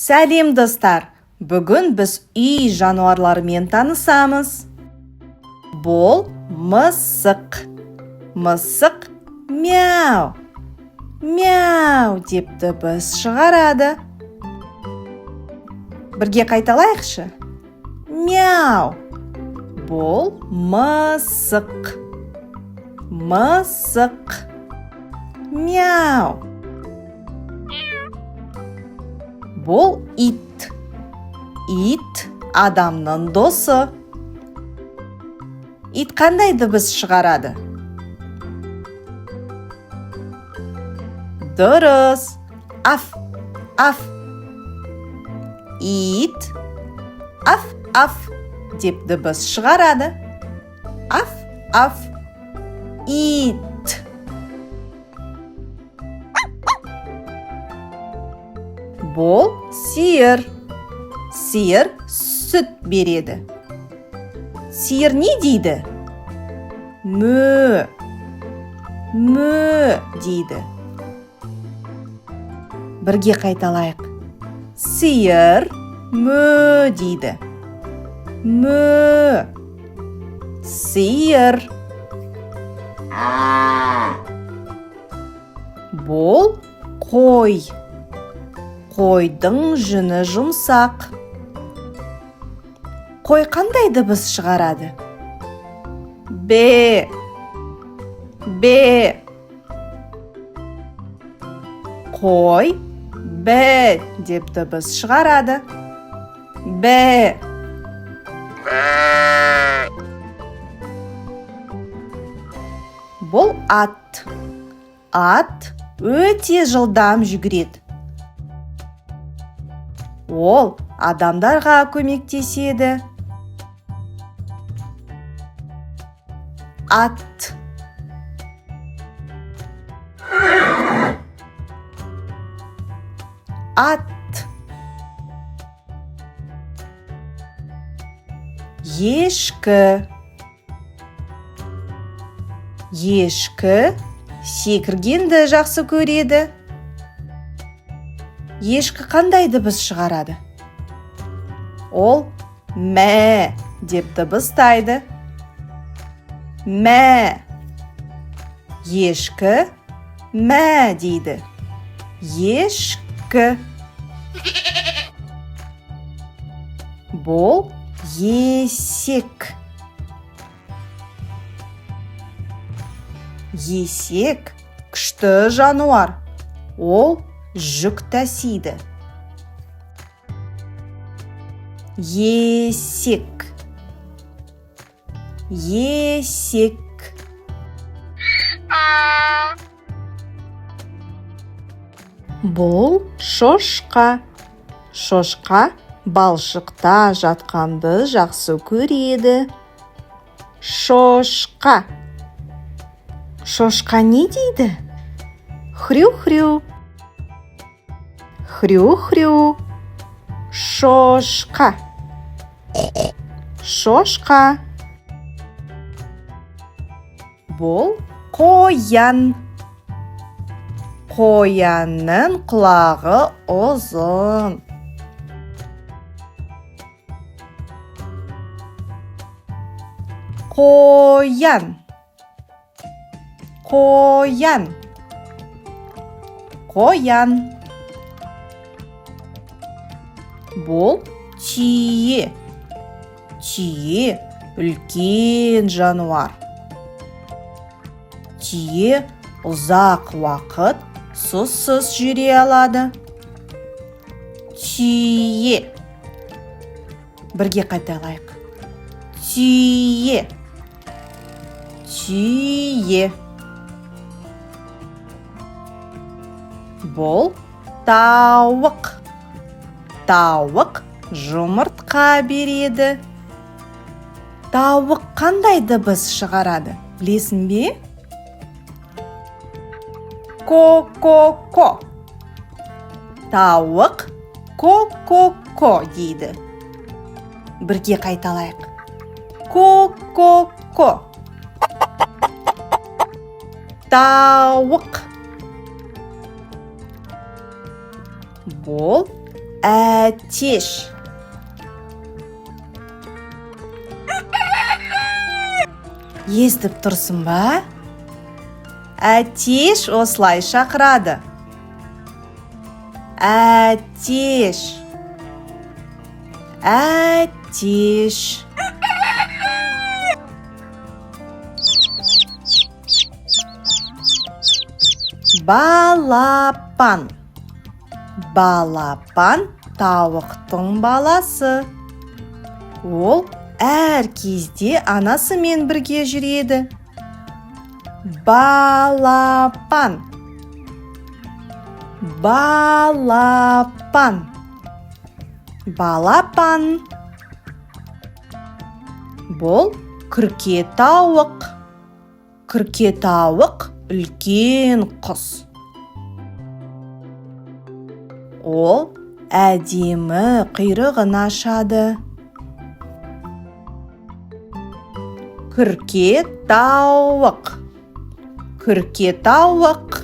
Сәлем достар, бүгін біз үй жануарларымен танысамыз. Бұл мысық. Мысық мяу, мяу деп дыбыс шығарады. Бірге қайталайықшы. Мяу. Бұл мысық. Мысық. Мяу. Бұл ит. Ит адамның досы. Ит қандай дыбыс шығарады? Дұрыс. Аф, аф. Ит аф, аф деп дыбыс шығарады. Аф, аф. Ит. Бұл сиыр. Сиыр сүт береді. Сиыр не дейді? Мө. Мө дейді. Бірге қайталайық. Сиыр мө дейді. Мө. Сиыр. Бұл қой. Қойдың жүні жұмсақ. Қой қандай дыбыс шығарады? Бе. Бе. Қой бе деп дыбыс шығарады. Бе. Бұл ат. Ат өте жылдам жүгіреді. Ол адамдарға көмектеседі. Ат. Ат. Ешкі. Ешкі секіргенді жақсы көреді. Ешкі қандай дыбыс шығарады? Ол мә деп дыбыстайды. Мә. Ешкі мә дейді. Ешкі. Бұл есек. Есек күшті жануар. Ол жүк тасиды. Есек. Есек. Бұл шошқа. Шошқа балшықта жатқанды жақсы көреді. Шошқа. Шошқа не дейді? Хрю-хрю. Хрю-хрю. Шошқа. Шошқа. Бұл қоян. Қоянның құлағы ұзын. Қоян. Қоян. Қоян. Бұл түйе. Түйе үлкен жануар. Түйе ұзақ уақыт сусыз жүре алады. Түйе. Бірге қайталайық. Түйе. Түйе. Бұл тауық. Тауық жұмыртқа береді. Тауық қандай дыбыс шығарады? Білесің бе? Ко-ко-ко. Тауық ко-ко-ко дейді. Бірге қайталайық. Ко-ко-ко. Тауық. Бұл Әтеш. Естіп тұрсың ба? Әтеш осылай шақырады. Әтеш. Әтеш. Балапан. Балапан тауықтың баласы. Ол әр кезде анасымен бірге жүреді. Балапан. Балапан. Балапан. Бұл күрке тауық. Күрке тауық үлкен құс. Ол әдемі құйрығын ашады. Күрке тауық. Күрке тауық.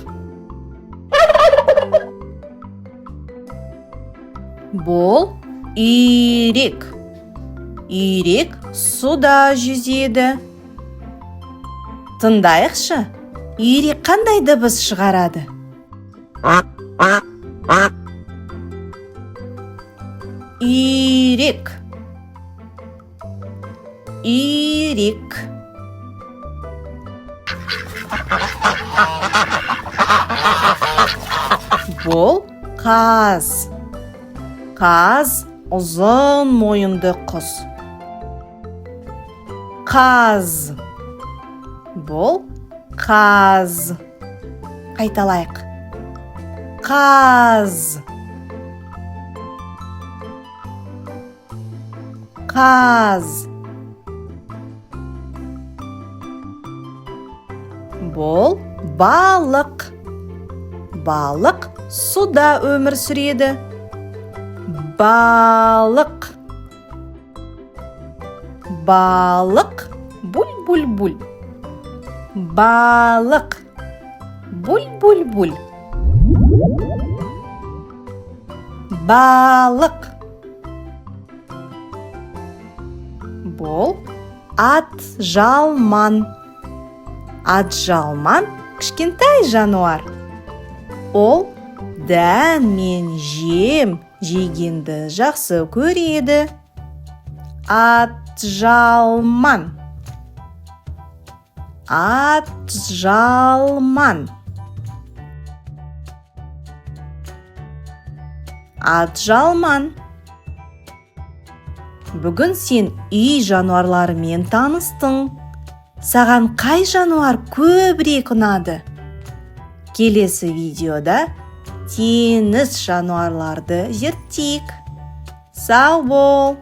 Бұл үйрек. Үйрек суда жүзеді. Тыңдайықшы, үйрек қандай дыбыс шығарады? Үйрек. Үйрек. Бұл қаз. Қаз ұзын мойынды құс. Қаз. Бұл қаз. Қайталайық. Қаз. Қаз. Бұл балық. Балық суда өмір сүреді. Балық. Балық. Буль-буль-буль. Балық. Буль-буль-буль. Балық. Бұл атжалман. Атжалман кішкентай жануар. Ол дән мен жем жегенді жақсы көреді. Атжалман. Атжалман. Атжалман. Бүгін сен үй жануарларымен таныстың. Саған қай жануар көбірек ұнады? Келесі видеода теңіз жануарларды зерттейік. Сау бол!